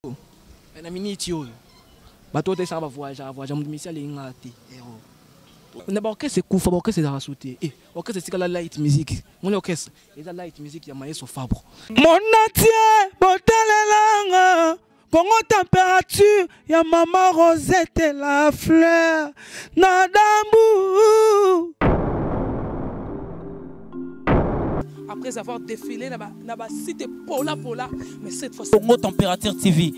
na minute oyo bato otesa ba voyage mission les ngati na ba orchestre kufa ba orchestre za sauter orchestre c'est la light music mon orchestre et la light music ya Maestro Fabre mon atier botalelanga Congo température ya maman Rosette la fleur na dambu. Après avoir défilé na ba site Pola mais cette fois Congo Température TV.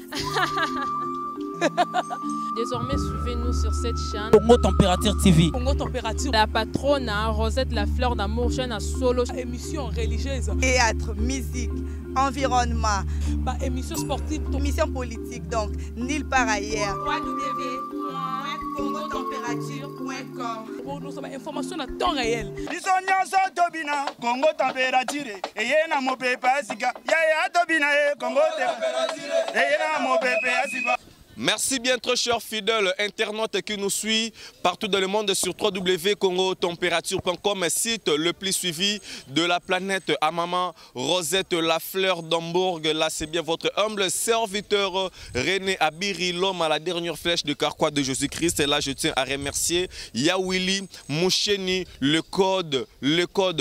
Désormais, suivez-nous sur cette chaîne. Congo Température TV. Congo Température. La patronne Rosette la fleur d'amour, chaîne à solo. Émission religieuse. Théâtre, musique, environnement. Bah, émission sportive. Émission politique, donc nulle part ailleurs. www.congotempérature.com. Pour nous avoir information à temps réel. Congo Température. Et yena mo pepe asika. Ya tobina Congo Température. Et yena mo pepe asika. Merci bien très chers fidèles internautes qui nous suivent partout dans le monde sur www.congotempérature.com, site le plus suivi de la planète à maman Rosette la fleur d'Hambourg. Là c'est bien votre humble serviteur René Abiri, l'homme à la dernière flèche de Carquois de Jésus-Christ. Et là je tiens à remercier Yawili Moucheni, le code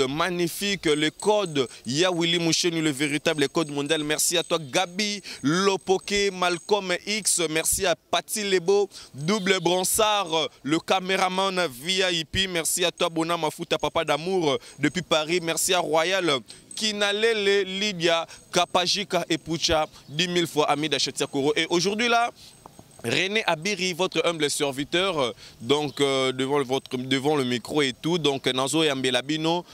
magnifique, le code Yawili Moucheni, le véritable code mondial. Merci à toi Gabi Lopoke, Malcolm X, merci à Pati Lebo, double bronzard, le caméraman VIP. Merci à toi Bona Mafuta, papa d'amour depuis Paris. Merci à Royal Kinalele, Lydia, Kapajika et Pucha, 10 000 fois amis d'Achetia-Koro. Et aujourd'hui là, René Abiri, votre humble serviteur, donc devant le micro et tout, donc Nazo Yambelabino,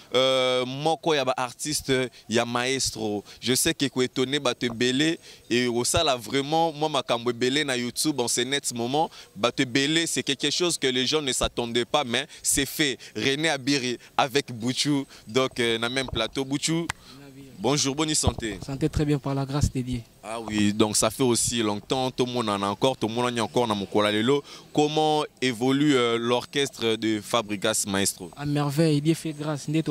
moko yaba artiste ya maestro. Je sais que vous étonné te belé et au ça là vraiment moi ma kambo belé na YouTube en ce net moment, te belé c'est quelque chose que les gens ne s'attendaient pas mais c'est fait. René Abiri avec Bouchou, donc na même plateau Bouchou. Bonjour, bonne santé. Santé très bien par la grâce de Dieu. Ah oui, donc ça fait aussi longtemps, tout le monde en a encore, tout le monde en a encore dans mon Lelo. Comment évolue l'orchestre de Fabrigas Maestro? À merveille, Dieu fait grâce. Mais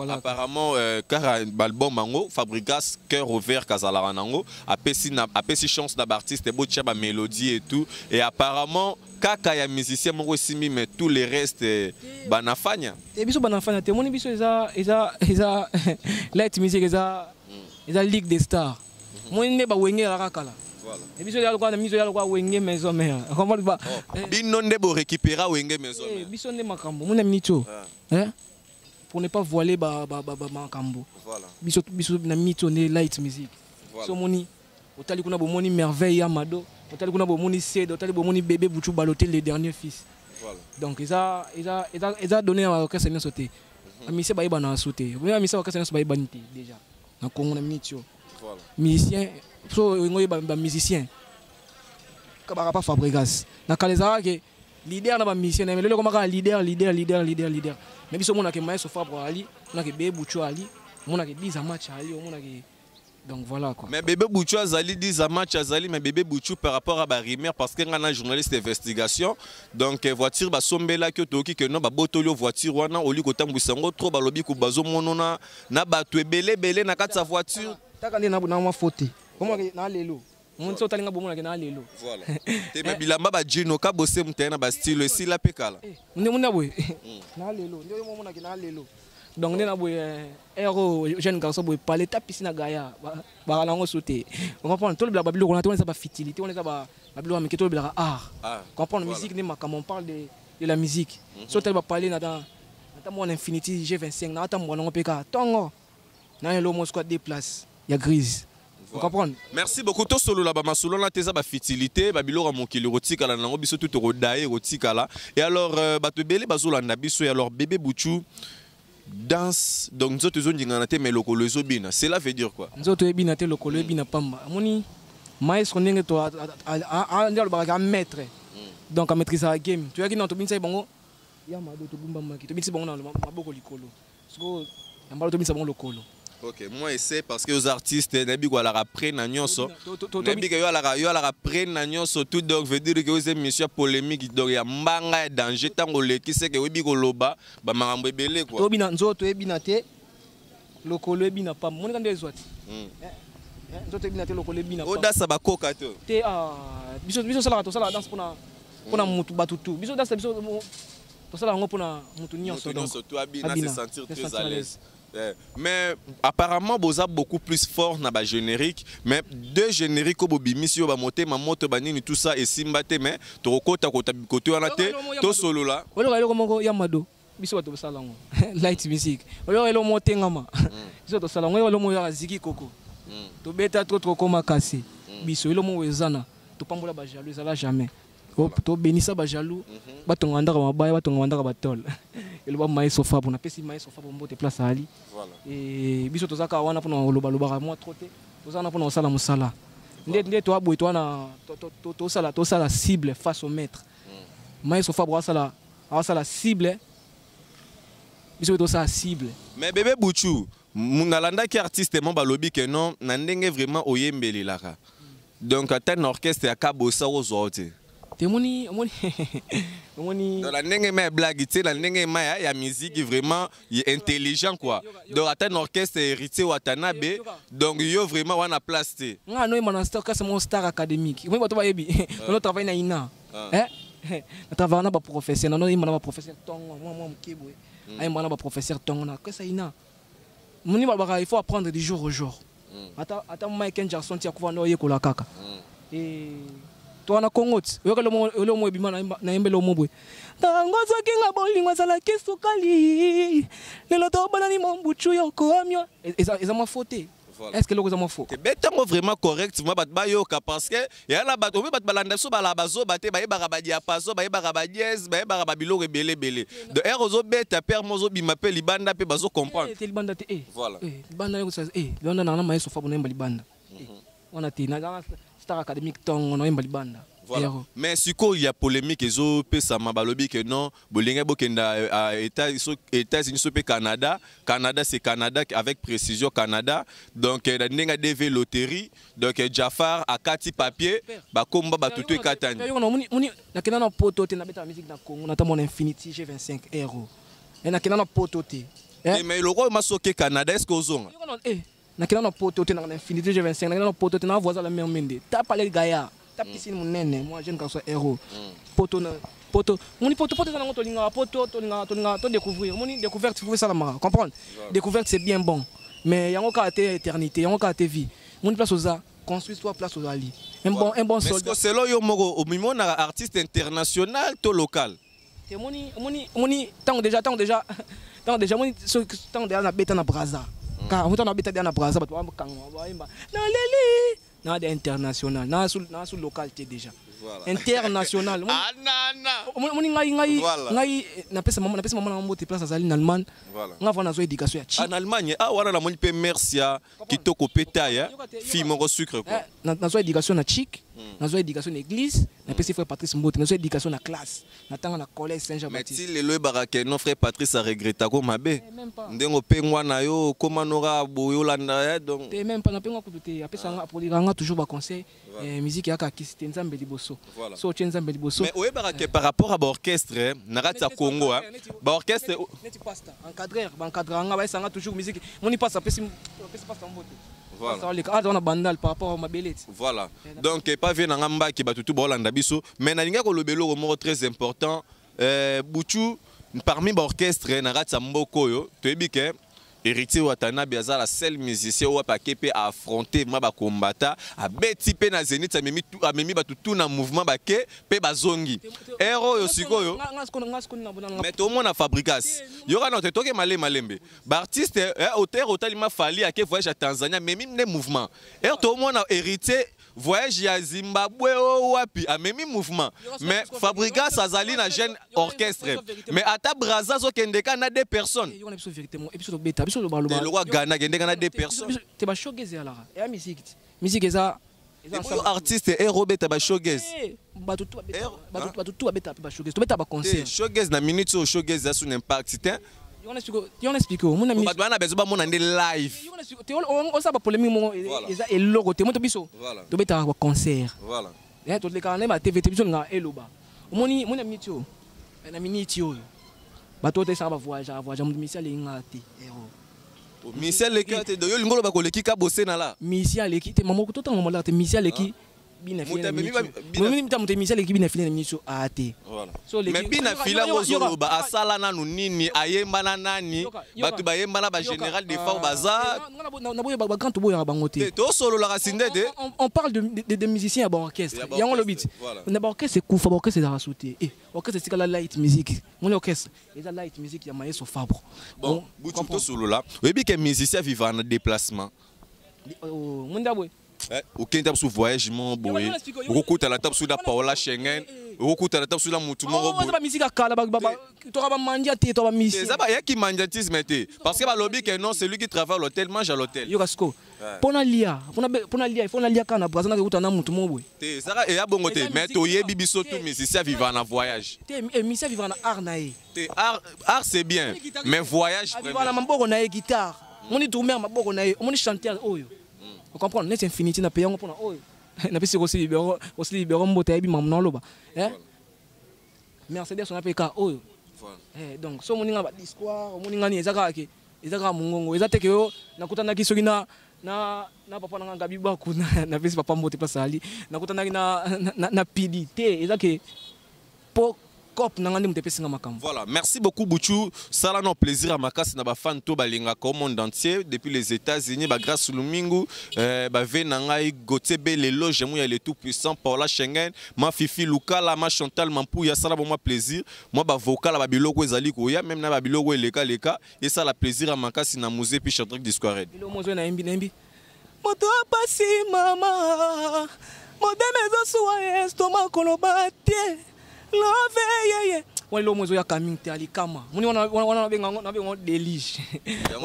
apparemment, car l'album Mango, Fabrigas, Cœur ouvert, Kazalaranango, a pessi chance d'artiste, beau tchaba mélodie et tout. Et apparemment, kaka ya musicien moko simi mais tous les restes banafanya. Et biso banafanya te moni biso eza light music eza Ligue des Stars. Moni ne ba wenge la kala. Voilà. Et biso ya kwa na miso ya kwa wenge maison mère. Comment ba bino nde bo récupérer wenge maison mère. Biso nde makambo mona minito. Hein? Pour ne pas voiler makambo. Voilà. Biso na mito ne light music. Voilà. So moni otali kuna bo moni merveille Amado. Otali kuna bo moni Ced, otali bo moni bébé Bouchou Baloté les derniers fils. Voilà. Donc ils a donné à l'orchestre bien sauté. Amissé ba iba na sauté. Vous amissé l'orchestre ba iba nti déjà. Na Congo na minitio. Voilà. Musicien, so ngoy ba musicien. Ka ba pas Fabregas. Na kalezara ke leader na ba musicien mais le comme leader. Mais biso mona ke Maestro Fabre ali, mona ke bébé Bouchou ali, mona ke 10 match ali, mona ke. Donc voilà quoi. Mais bébé Bouchou Azali dit Zamatch Azali, mais bébé Bouchou par rapport à Barimer parce qu'il y a un journaliste d'investigation. Donc voiture ba sombela que toki que non ba botolio voiture wana oli kotam busango trop ba lobi ko bazo monona na ba to belé na kati sa voiture. Takande na ma faute. Comment na lelo. Mon so talinga bomona ke na lelo. Voilà. Te me bilamba ba jino ka bosse mutena ba style si la pekala. Munda boy. Na lelo, ndio mo mona ke na lelo. Donc nous avons héros jeune garçon pour parler ta piscine à Gaïa ba la sauter on comprend tout le blabla on a tout ça ba fertilité on est ça ba blabla mais tout le blabla art comprendre musique n'est comme on parle de la musique so tel va parler dans mon Infinity G25 na ta mon PK tongo na le mot squad des places il y a grise vous comprenez. Merci beaucoup to solo la ba masolo na teza ba fertilité ba bilora mon ki le rotika la nango biso tout rodaé rotika là et alors ba te belé bazolanda biso et alors bébé Bouchou danse donc nous autres zone mais lokolo zobina cela veut dire quoi nous autres ebina te lokolo ebina pamba moni maestro ndenge to a ndelo ba maître donc à maîtriser la game tu vois qui non to binsa bango ya mado to bumba maki to binsa bango na maboko likolo so yambalo to binsa bango lokolo. Ok, moi c'est parce que les artistes n'aiment pas la prenne à nyonso. N'aiment pas la prenne à nyonso tout donc veut dire que vous êtes monsieur polémique donc il y a manga danger tant que qui sait que vous bigo loba ba marambo belé quoi. To bina nzo to ebina te lokolo ebina pa mon kan des autres. nzoto ebina te lokola ebina odasa bakoka te te biso salaka tosala danse mpona mutu bato tu biso danse biso tosala yango mpona mutu nyonso to abina se sentir très à l'aise. Mais apparemment boza beaucoup plus fort na ba générique, mais deux génériques au bobimisi yo ba moté ma moto banini tout ça et simbate mais to kota côté wana te to solo là wala wala moko yamado biso bato basala ngo light music wala wala moté ngama biso to sala ngo wala mo ya ziki koko to beta trop koma kasi biso wala mo wezana to pambola ba jaloux ezala jamais to benisa ba jaloux batonga ndaka mabaya batonga ndaka batol ele ba mai sofa pour na pesi mai sofa pour mbote place ali voilà et biso to zaka wana pour na loba loba moi troté to zana pour na sala musala ndé to aboy to na to sala cible face au maître mai sofa pour sala cible biso to sala cible. Mais bébé Bouchou munalanda ki artiste mon balobi que non na ndenge vraiment oyembeli laka donc ata na orchestre ya kabosa ozote Témoni, dans la nenge mais blague, tu sais, la nenge mais ya musique vraiment intelligent quoi. Donc attends un orchestre héritier Watanabe, donc yo vraiment on a place tu. Nga no imana star c'est mon star académique. Moi bato ba yebi. On travaille na ina. On travaille na ba professeur, non imana ba professeur tongo, moi mkibwe. Ai imana ba professeur tongo na ça ina. Moni ba il faut apprendre du jour au jour. Ata Michael Jackson ti akuva no yekola kaka. Et toi na kongoti yo mo ebima na embelo mobwe tango soki nga bolingo sala kisukali lelo to bana ni mombuchu yoko amyo eza ma faute est-ce que loko za ma faute te betango vraiment correct moi bat bayoka parce que ya la bat obi bat balanda so bala bazo baté ba yeba ba diapaso ba yeba ba dièse ba yeba ba biloko belé de erozo beta père mozo bima pe libanda pe bazo comprendre te libanda te voilà libanda yo ça libanda na ma sofa bona libanda on a té na star académique tongo no banda. Voilà. Mais si il y a polémique ezo pe sama balobi que non bolinga bokenda États-Unis so pe Canada c'est Canada avec précision Canada donc na ndinga DV loterie donc Jafar akati papier ba komba ba tutu katani muni na kena na poto te na beta musique na Congo na ta mon Infinity G25 euro et na kena na poto te mais le roi masoke Canada est-ce que ozonga na kena na poto te na Infinity G25 na kena na poto te na voisin la même mende tapa les gaya tapa piscine mon nene moi j'aime quand soit héros poto na poto moni poto ça na ngoto linga poto to linga to découvrir moni découverte vous ça la mara comprendre découverte c'est bien bon mais yango ka te éternité yango ka te vie moni place aux construire toi place aux ali un bon soldat mais c'est là yo moko au mimo na artiste international to local te moni tant déjà moni tant déjà na beta na Brazza car on a beta na Brazza ba to kangwa ba na leli na des international na sous localité déjà voilà. International moni ngai na pesa maman na mbote place azali en Allemagne nga vana zo éducation ya en Allemagne wana na moni pe Mercia kitoko peta ya fille moko sucre quoi na zo éducation na chic na zo éducation na église na pesa frère Patrice Mbote na zo éducation na classe na tanga na collège Saint-Jean-Baptiste mais si le baraka non frère Patrice a regretté ko mabe ndengo pengwa na yo komanora boyolanda donc même pas na pengwa kuté apesa nga apoliranga toujours ba conseil musique ya ka kisite nzambe liboso so nzambe liboso mais oye baraka par rapport à orchestre na rata Congo ba orchestre neti pasta encadreur ba sanga toujours musique moni pasta pesa pasta Mbote voilà on a bandal par rapport à ma belette voilà donc pas vient na ngamba ki batutu bolanda biso mais na linga ko lobelo mo très important Bouchou parmi ba orchestre na rata mboko yo toyebike héritier Watanabe aza la seul musicien ou pas qui peut affronter ma ba combattant a beti pe na Zénith amemi batu tout na mouvement ba ke pe bazongi héros yo sikoyo mais tout le monde a fabricace yora na toke malembe ba artiste auteur otalima fali ake voyage à Tanzanie memi ne mouvement et tout le monde a héritier voyage à Zimbabwe ou wapi a memi mouvement mais fabricace azali na jeune orchestre mais ata Brazza zo kendeka na deux personnes le roi Ghana kendeka na deux personnes te ba showgaze ala ya musique eza artiste et Robert ba showgaze batutu abeta ba showgaze to beta ba concert showgaze na minute au showgaze a son impact c'est on explique mon ami bana bezo mon ande live on ça ba polémique mon eza eloko te moto biso to beta ba concert voilà to le kana ba TV biso nga eloba moni mon ami tio na minute yo bato te ça ba voyage mon misia le ngati héros Michel Leki te do yo lingolo ba ko leki ka bossé na la. Michel Leki te maman ko to tango mala te Michel Leki bina file. Moi mi tamu te Michel Leki bina file na miso ate. Voilà. So mais bina fila ngozolo ba asala na nini ayemba na nani batu ba yemba na ba général des fois baza. Na boye ba grand boye ba ngote. To solo la racine de. On parle de musiciens à bas orchestre. Il y a un lobby. Na ba orchestre c'est Koufa, orchestre c'est Rasouté. Eh, orchestre c'est la light music. Mon orchestre, et la light music il y a Maestro Fabre. Bon, Boutou to solo là. Oui bi que musicien vivant en déplacement. Mon dabwe. Aucun tap sous voyagement boy. Beaucoup ta la tap sous la Paola Schengen. Beaucoup ta la tap sous la Moutouma. Oh, c'est pas musique à Kala baba. Tu auras pas mandia te, tu auras mis. C'est ça ba y a qui mandiatisme té. Parce que ba lobby que non, c'est lui qui travaille à l'hôtel, mange à l'hôtel. Yo kasko. Pona lia, il faut na lia kana brazana ke utana Moutouma boy. Té ça et a bongo té, mais to ye bibiso tout musicien vivant en voyage. Té musicien vivant en art naé. Té art c'est bien, mais voyage vraiment. Vivant na maboko naé guitare. Moni tourner maboko naé, moni chanteur oyo. Vous comprenez, n'est infinity na payant pour oh na pesi aussi libéro mbota yebi mamna loba hein Mercedes on appelle ka oh donc so moninga ba discours moninga ni ezaka mungongo ezateke yo nakutana kisoki na papa na ngabi ba kuna na pesi papa mbote pasali nakutana na PDT ezake po voilà, merci beaucoup Bouchou. Ça là non plaisir à ma casse na ba fan to balinga au monde entier depuis les États-Unis ba grâce Lumingu ba venangai Gotebe les loges moi il est tout puissant Paola Schengen ma Fifi Lukala ma Chantal Mampou ya ça là pour moi plaisir moi ba vocal ba biloko ezali ko ya même na ba biloko leka et ça la plaisir à ma casse na musée puis chanter discours bilo mozo na embi moto pasi mama modeme zo soa estoma kolobate love yeye wale lo mozo ya coming te alikama muni wana benga delige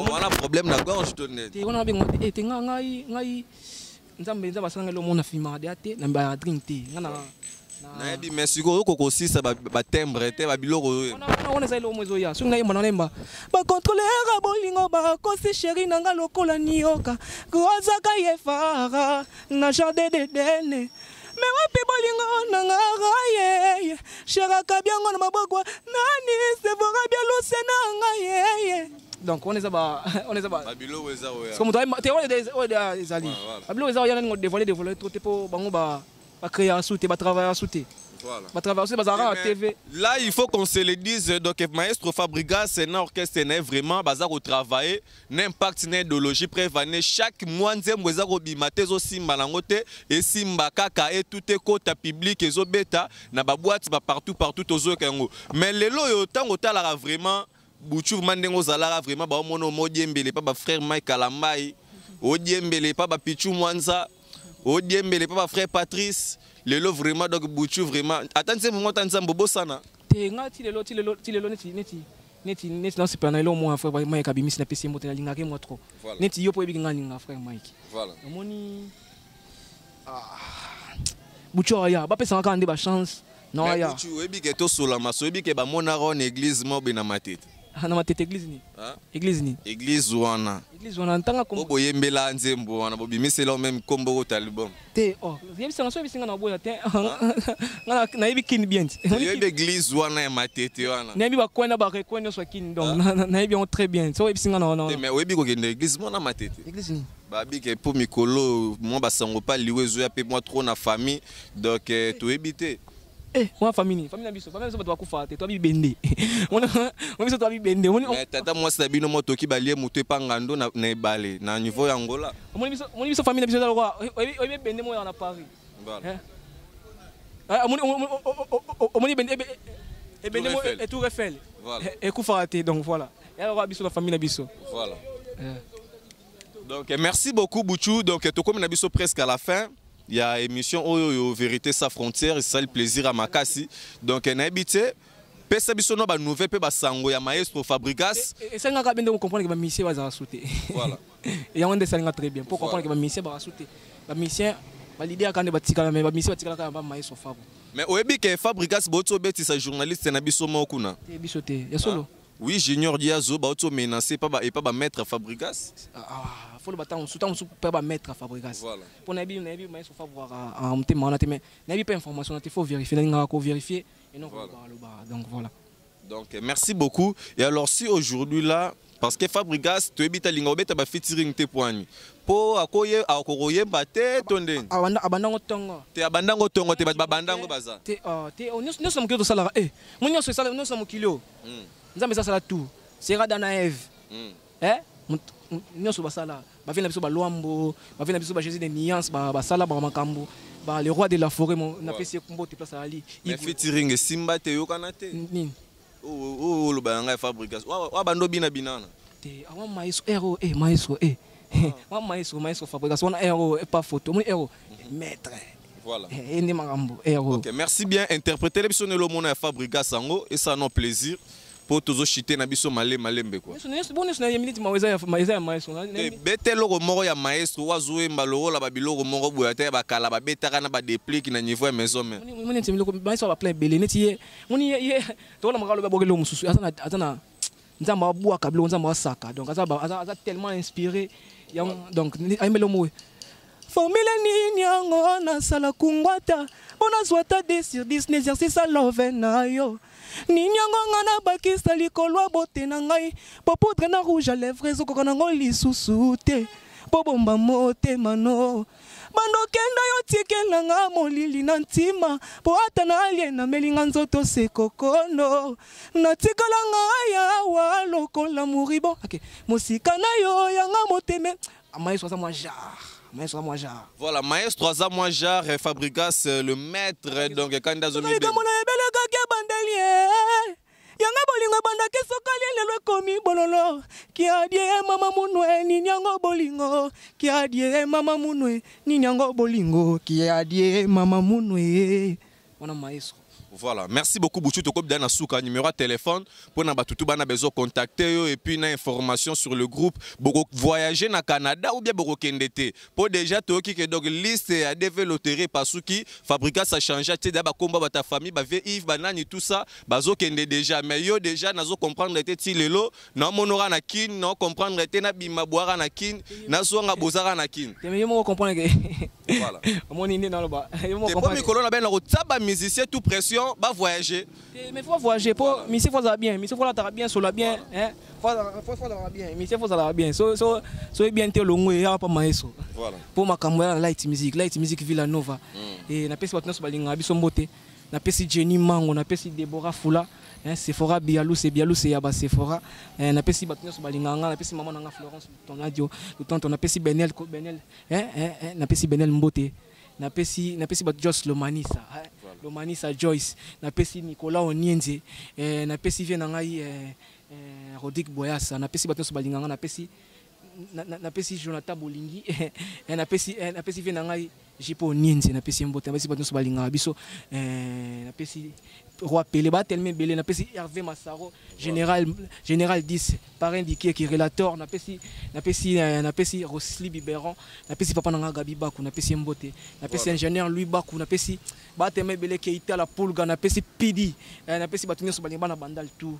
wana problème na gorge tonne te wana benga te ngai nzambe basanga lo mona fima de ate na ba drink te ngana na yebi merci ko kosisa ba timbre te ba biloko wana za lo mozo ya so ngai mona lemba ba contrôler bolingo ba kosi chéri nanga lokola nioka kozaka yefara na jardin de dene. Mais wapi bolingo nanga ye chera kabiango na mabogwa nani se vora bien lucena ngaye donc on est ba babilo weza oya comme toi te on est ezali babilo weza oya ngo dévoiler trop te po bango ba créer à souter ba travailler à souter. Voilà. Va traverser Bazara à TV. Là, il faut qu'on se le dise. Donc, Maestro Fabregas, c'est un orchestre, c'est vraiment Bazar au travail. N'impact, n'idéologie, prévané. Chaque mois, nous avons bimaté aussi malangote et simba kaka et tout est côte public et zo bêta. Na ba boîte partout aux autres. Mais les lots autant la vraiment. Bouchou mandengo zalara vraiment ba mono modiembele pas ba frère Mike Kalamai. Odiembele pas ba Pichou Mwanza. Odiembele pas ba frère Patrice. Le lot vraiment donc Bouchou vraiment attendez moment tanzam bobo sana te ngati le lot neti dans ce panel au moins frère Mike abimisi na pesi mbote na linga ke moi trop neti yo po ebi ngani nga frère Mike voilà moni Bouchou ya ba pesa ngaka ande ba chance non ya Bouchou ebi ke to sola maso ebi ke ba mona ron église mo be na matete na matete église ni église ni église wana ntanga ko boyembela nzembo wana bobimisi lo même kombo ko talibom te oh yebisa na so yebisa na boya te na yebi kin bien yebi église wana ya matete wana na yebi ba kwenda ba rekwenda so kin donc na yebi on très bien so yebisa na non mais yebi ko kende église mo na matete église ni ba bi ke po mikolo mo ba sango pa liwezo ya pe moi trop na famille donc to ebité moi famille na biso famille so bakufa te to bibende on biso to bibende mais tata moi c'est bino moto ki balie muto pangando na ebale na niveau ya Angola on biso famille na biso la roi oyi bende mo na Paris voilà on bende mo et tout Eiffel voilà et kufa te donc voilà ya roi biso la famille na biso voilà donc merci beaucoup Bouchou donc to comme na biso presque à la fin. Il y a émission Oyo Vérité sans frontières et ça le plaisir à Makassi. Donc on a habité pesa biso no ba nouvelle pe ba sango ya Maestro Fabregas et ça nga bende comprendre que ba mission va sauter. Voilà. Et on descend très bien pour comprendre que ba mission va sauter. Ba mission ba l'idée quand ba tikala mais ba mission tikala ka ba Maestro Fab. Mais oyebi que Fabregas boto beti sa journaliste na biso mo kuna. Te biso te. Ya solo. Oui, Junior Diazo ba auto menacé pas et pas mettre Fabregas. Faut le bâton sous pas mettre Fabregas. Voilà. Pour nabi mais faut voir en témoin on a mais nabi pas information il faut vérifier n'a pas vérifier et non donc voilà. Donc merci beaucoup et alors si aujourd'hui là parce que Fabregas tu ebita linga obeta ba featuring te poani po akoye akoroyemba te tonde abandango tongo te abandango tongo te babandango baza te nous sommes que salara mon nyonso sala nous sommes kilo nzambe ça sala tout sera dana Eve nyonso basala bavena biso balwambo bavena biso ba Jésus de nuance basala ba makambo ba le roi de la forêt na pesi kumbo te place ali featuring simba te yokana te nini lo banga Fabregas wa bando binana te awa maestro maestro wa maestro Fabregas on héros et pas photo mon héros maître voilà ene makambo héros. OK, merci bien interpréter biso ne lo mona Fabregas sango et ça non plaisir pour tous chiter na biso malembe quoi. Bonus na yemiliti maweza maestro bete logo moko ya maestro wazoe mbalo la babiloko moko boyate bakala babetaka na ba déplique na niveau ya maison mais moni ntemilo ko maestro ba plein belé neti ye moni ye to la makalo ba bokelo mususu atana nzamba bua kabilo nzamba saka donc aza tellement inspiré donc ayemelo moe formule nini yango na sala kungwata bona zwata 10 sur 10 n'exercice à love na yo nini yango ngana bakisa likolo bote na ngai po poudre na rouge à lèvres ezokoko nango lisusu te po bomba motema no bando kenda yo tikelanga molili na ntima po ata na alie na melinga nzoto sekokono na tikalanga ya wa lokola muribo mosika na yo yanga moteme maestro sa moi Maestro Moajar. Voilà, Maestro Aza Moajar, Fabregas, le maître, donc candidat Zomi. Yanga bolingo banda ke sokali lelo komi bololo ki adie mama munwe ni nyango bolingo ki adie mama munwe ni nyango bolingo ki adie mama munwe wana maestro. Voilà, merci beaucoup Bouchou Tokop Dana Souka, numéro de téléphone pour na batutu bana besoin contacter et puis na information sur le groupe boko voyager na Canada ou bien boko kendete pour déjà to ki donc liste à développer parce que Fabregas a changé tu da ba komba ba ta famille ba Yves banani tout ça bazo kende déjà mais yo déjà nazo comprendre était ti lelo na monora na kin non comprendre était na bima boira na kin na songa bozara na kin mais yo mo comprendre que voilà moni ni na lo ba yo mo comprendre que colon na ben na taba musicien tout pression va voyager. Mais faut voyager pour monsieur faut ça bien, monsieur faut la bien sur la bien hein. Faut bien, monsieur faut ça bien. So bien te longo ya pa maestro. Voilà. Pour makambo ya light music Villanova. Et na pesi batno so balinga biso mbote. Na pesi Jenny Mango, na pesi Deborah Fula, hein Sephora Bialou c'est ya ba Sephora. Na pesi batno so balinga na pesi maman nga Florence Tonadio, le tonton na pesi Benel na pesi Benel mbote. Na pesi bat Joss Lomanisa. Lomanisa Joyce, na pesi Nicolas Onienze, na pesi vient ngai Rodik Boyasa, na pesi bato so balinganga na pesi Jonathan Bolingi, na pesi vient ngai Jipo Onienze, na pesi Mbote, na pesi bato so balinganga biso, na pesi Roi Pelé ba tellement belé, na pesi Hervé Massaro, général 10, parrain d'Iki qui relateur, na pesi Rosli Biberon, na pesi papa nanga Gabi Baku, na pesi Mbote, na pesi ingénieur Louis Baku, na pesi ba tellement belé Keita la Pulga, na pesi Pidi, na pesi batunyo so balinga na bandal tout.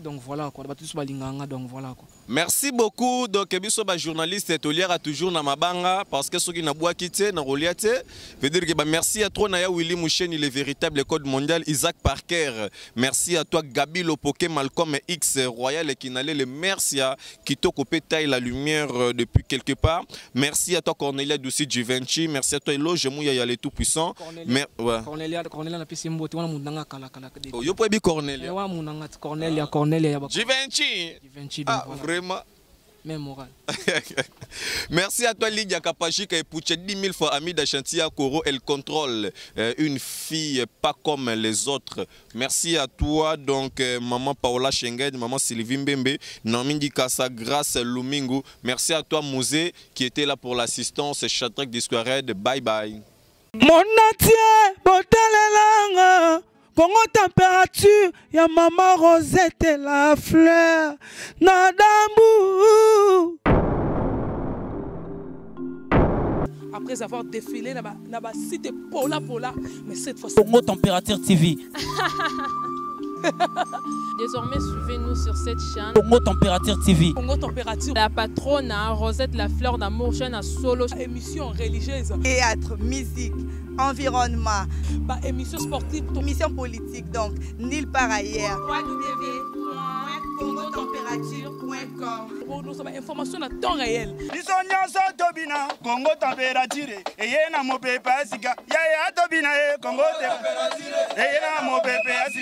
Donc voilà quoi, donc voilà quoi. Merci beaucoup. Donc biso ba journaliste toliera toujours na mabanga parce que ceux qui na bois quitté na roliate veut dire que merci à toi Naya Willy Moucheni le véritable code mondial Isaac Parker. Merci à toi Gabi Lopoke Malcolm X Royal et Kinale le merci à Kitoko Petaille la lumière depuis quelque part. Merci à toi Cornelia Douci Givenchy, merci à toi Eloge Mouya Yale tout puissant. Cornelia na pesi mbote wana mundanga kala. Yo po bi Cornelia. Wa munanga Cornelia Givenchy. Ah, voilà. Vraiment. Même moral. Merci à toi Lydia Kapachika et Pouche 10 000 fois amie d'Achantia Koro. Elle contrôle une fille pas comme les autres. Merci à toi donc maman Paola Schengen, maman Sylvie Mbembe, Namindi Kassa, Grâce Lumingu. Merci à toi Mouzé qui était là pour l'assistance. Chatrac Disquared. Bye bye. Mon atier, botalelanga. Congo température, ya maman Rosette la fleur, Nadambu. Après avoir défilé là-bas, cité Pola, mais cette fois-ci. Congo Température TV. Désormais, suivez-nous sur cette chaîne. Congo Température TV. Congo Température. La patronne Rosette la fleur d'amour, chaîne à solo. Émission religieuse. Théâtre, musique, environnement. Émission sportive. Émission politique, donc nulle part ailleurs. Congo Température. Température.com. Nous avons information à temps réel. biso nyonso tobina Congo température eye na mopepe asika yaya tobina Congo température eye na mopepe asika